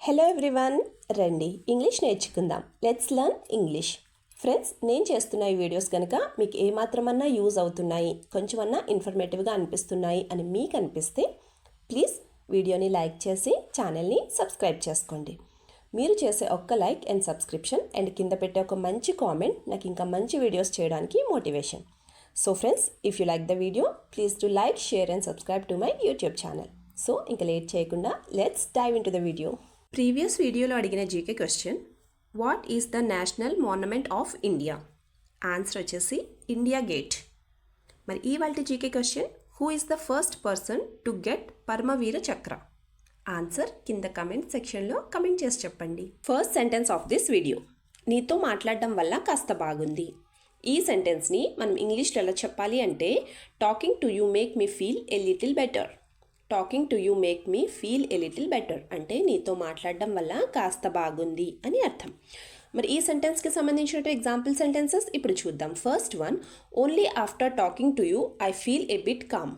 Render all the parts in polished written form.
Hello everyone, రండి English నేర్చుకుందాం. Let's learn English. Friends, నేను చేస్తున్న ఈ వీడియోస్ కనుక మీకు ఏమాత్రమన్నా యూజ్ అవుతున్నాయి, కొంచెమన్నా ఇన్ఫర్మేటివ్గా అనిపిస్తున్నాయి అని మీకు అనిపిస్తే ప్లీజ్ వీడియోని లైక్ చేసి ఛానల్ని సబ్స్క్రైబ్ చేసుకోండి. మీరు చేసే ఒక్క లైక్ అండ్ సబ్స్క్రిప్షన్ అండ్ కింద పెట్టే ఒక మంచి కామెంట్ నాకు ఇంకా మంచి వీడియోస్ చేయడానికి motivation. So friends, if you like the video please do like, share and subscribe to my YouTube channel. So ఇంకా లేట్ చేయకుండా let's dive in to the video. Previous వీడియోలో అడిగిన GK question, what is the national monument of India? Answer వచ్చేసి India gate. మరి ఇవాల్టి GK question, who is the first person to get Paramvir Chakra? Answer కింద comment సెక్షన్లో comment చేసి చెప్పండి. First sentence of this video, నీతో మాట్లాడడం వల్ల కాస్త బాగుంది. ఈ సెంటెన్స్ని మనం ఇంగ్లీష్లో ఎలా చెప్పాలి అంటే, talking to you make me feel a little better. Talking to you make me feel a little better అంటే నీతో మాట్లాడడం వల్ల కాస్త బాగుంది అని అర్థం. మరి ఈ సెంటెన్స్కి సంబంధించిన ఎగ్జాంపుల్ సెంటెన్సెస్ ఇప్పుడు చూద్దాం. First one, only after talking to you I feel a bit calm.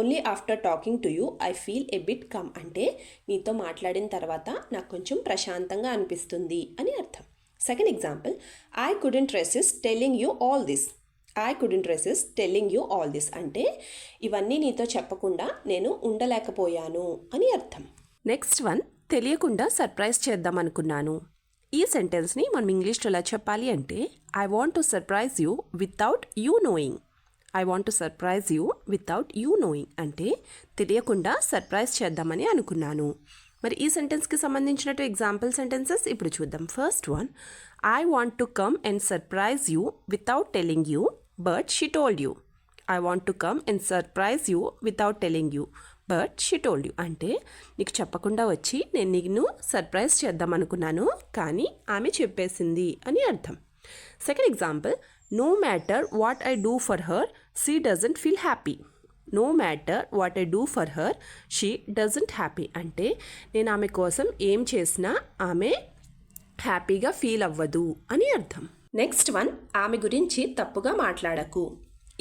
Only after talking to you I feel a bit calm అంటే నీతో మాట్లాడిన తర్వాత నాకు కొంచెం ప్రశాంతంగా అనిపిస్తుంది అని అర్థం. Second example, I couldn't resist telling you all this. I couldn't resist telling you all this అంటే ఇవన్నీ నీతో చెప్పకుండా నేను ఉండలేకపోయాను అని అర్థం. నెక్స్ట్ వన్, తెలియకుండా సర్ప్రైజ్ చేద్దాం అనుకున్నాను. ఈ సెంటెన్స్ని మనం ఇంగ్లీష్లో ఎలా చెప్పాలి అంటే, I want to surprise you without you knowing. I want to surprise you without you knowing అంటే తెలియకుండా సర్ప్రైజ్ చేద్దామని అనుకున్నాను. మరి ఈ సెంటెన్స్కి సంబంధించినట్టు ఎగ్జాంపుల్ సెంటెన్సెస్ ఇప్పుడు చూద్దాం. First one, I want to come and surprise you without telling you but she told you. I want to come and surprise you without telling you but she told you అంటే నీకు చెప్పకుండా వచ్చి నేను నిన్ను surprise చేద్దాం అనుకున్నాను, కానీ ఆమె చెప్పేసింది అని అర్థం. Second example, no matter what I do for her she doesn't feel happy. No matter what I do for her she doesn't happy అంటే నేను ఆమె కోసం ఏం చేసినా ఆమె హ్యాపీగా ఫీల్ అవ్వదు అని అర్థం. నెక్స్ట్ వన్, ఆమె గురించి తప్పుగా మాట్లాడకు.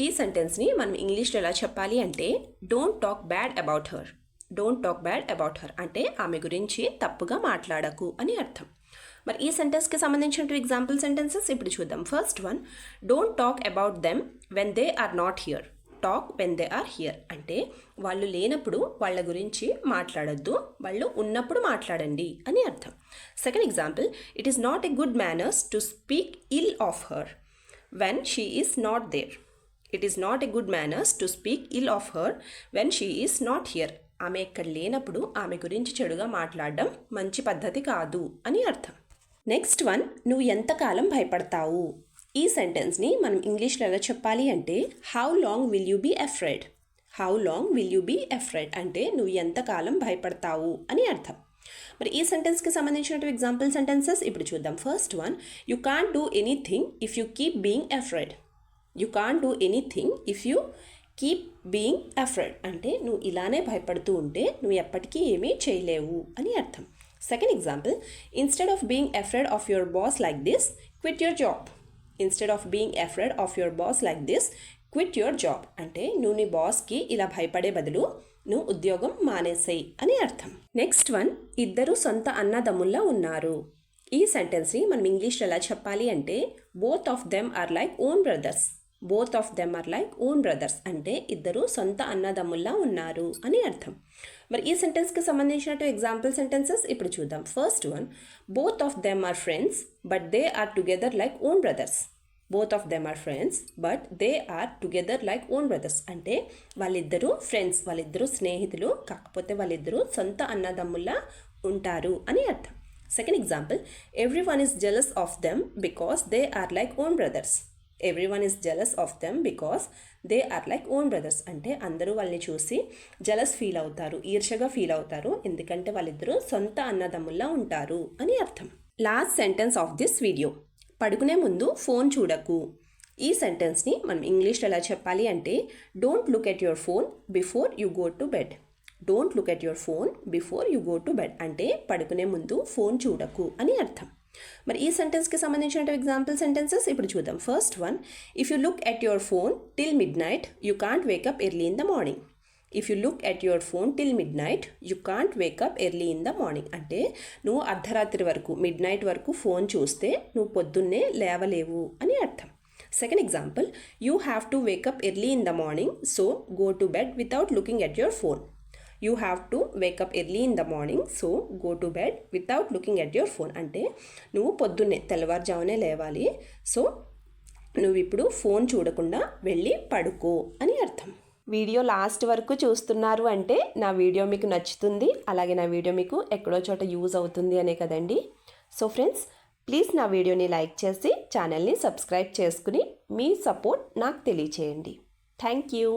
ఈ సెంటెన్స్ని మనం ఇంగ్లీష్లో ఎలా చెప్పాలి అంటే, don't talk bad about her. Don't talk bad about her అంటే ఆమె గురించి తప్పుగా మాట్లాడకు అని అర్థం. మరి ఈ సెంటెన్స్కి సంబంధించిన ఎగ్జాంపుల్ సెంటెన్సెస్ ఇప్పుడు చూద్దాం. First one, don't talk about them when they are not here. Talk when they are here అంటే వాళ్ళు లేనప్పుడు వాళ్ళ గురించి మాట్లాడొద్దు, వాళ్ళు ఉన్నప్పుడు మాట్లాడండి అని అర్థం. Second example, it is not a good manners to speak ill of her when she is not there. It is not a good manners to speak ill of her when she is not here. ఆమె ఇక్కడ లేనప్పుడు ఆమె గురించి చెడుగా మాట్లాడడం మంచి పద్ధతి కాదు అని అర్థం. నెక్స్ట్ వన్, నువ్వు ఎంతకాలం భయపడతావు? ఈ సెంటెన్స్ని మనం ఇంగ్లీష్లో ఎలా చెప్పాలి అంటే, how long will you be afraid. How long will you be afraid అంటే నువ్వు ఎంతకాలం భయపడతావు అని అర్థం. మరి ఈ సెంటెన్స్కి సంబంధించిన ఎగ్జాంపుల్ సెంటెన్సెస్ ఇప్పుడు చూద్దాం. First one, you can't do anything if you keep being afraid. You can't do anything if you keep being afraid అంటే నువ్వు ఇలానే భయపడుతూ ఉంటే నువ్వు ఎప్పటికీ ఏమీ చేయలేవు అని అర్థం. Second example, instead of being afraid of your boss like this, quit your job. Instead of being afraid of your boss like this, quit your job అంటే నువ్వు నీ బాస్కి ఇలా భయపడే బదులు నువ్వు ఉద్యోగం మానేసేయి అని అర్థం. నెక్స్ట్ వన్, ఇద్దరు సొంత అన్నదమ్ముల్లా ఉన్నారు. ఈ సెంటెన్స్ని మనం ఇంగ్లీష్లో ఎలా చెప్పాలి అంటే, both of them are like own brothers. Both of them are like own brothers అంటే ఇద్దరు సొంత అన్నదమ్ముల్లా ఉన్నారు అని అర్థం. మరి ఈ సెంటెన్స్కి సంబంధించినట్టు ఎగ్జాంపుల్ సెంటెన్సెస్ ఇప్పుడు చూద్దాం. First one, both of them are friends but they are together like own brothers. Both of them are friends but they are together like own brothers అంటే వాళ్ళిద్దరూ ఫ్రెండ్స్, వాళ్ళిద్దరూ స్నేహితులు, కాకపోతే వాళ్ళిద్దరూ సొంత అన్నదమ్ముల్లా ఉంటారు అని అర్థం. Second example, every one is jealous of them because they are like own brothers. Every one is jealous of them because they are like own brothers అంటే అందరూ వాళ్ళని చూసి జెలస్ ఫీల్ అవుతారు, ఈర్ష్యగా ఫీల్ అవుతారు, ఎందుకంటే వాళ్ళిద్దరూ సొంత అన్నదమ్ముల్లా ఉంటారు అని అర్థం. Last sentence of this video, పడుకునే ముందు ఫోన్ చూడకు. ఈ సెంటెన్స్ని మనం ఇంగ్లీష్లో ఎలా చెప్పాలి అంటే, don't look at your phone before you go to bed. Don't look at your phone before you go to bed అంటే పడుకునే ముందు ఫోన్ చూడకు అని అర్థం. మరి ఈ సెంటెన్స్కి సంబంధించిన ఎగ్జాంపుల్ సెంటెన్సెస్ ఇప్పుడు చూద్దాం. First one, if you look at your phone till mid night you can't wake up early in the morning. If you look at your phone till mid night you can't wake up early in the morning. అంటే నువ్వు అర్ధరాత్రి వరకు mid night వరకు phone చూస్తే నువ్వు పొద్దున్నే లేవలేవు అని అర్థం. Second example, you have to wake up early in the morning so go to bed without looking at your phone. You have to wake up early in the morning so go to bed without looking at your phone. అంటే నువ్వు పొద్దున్నే తెల్లవారుజామునే లేవాలి, so నువ్వు ఇప్పుడు phone చూడకుండా వెళ్ళి పడుకో అని అర్థం. వీడియో లాస్ట్ వరకు చూస్తున్నారు అంటే నా వీడియో మీకు నచ్చుతుంది, అలాగే నా వీడియో మీకు ఎక్కడో చోట యూజ్ అవుతుంది అనే కదండి. సో ఫ్రెండ్స్, ప్లీజ్ నా వీడియోని లైక్ చేసి ఛానల్ని సబ్స్క్రైబ్ చేసుకుని మీ సపోర్ట్ నాకు తెలియచేయండి. Thank you.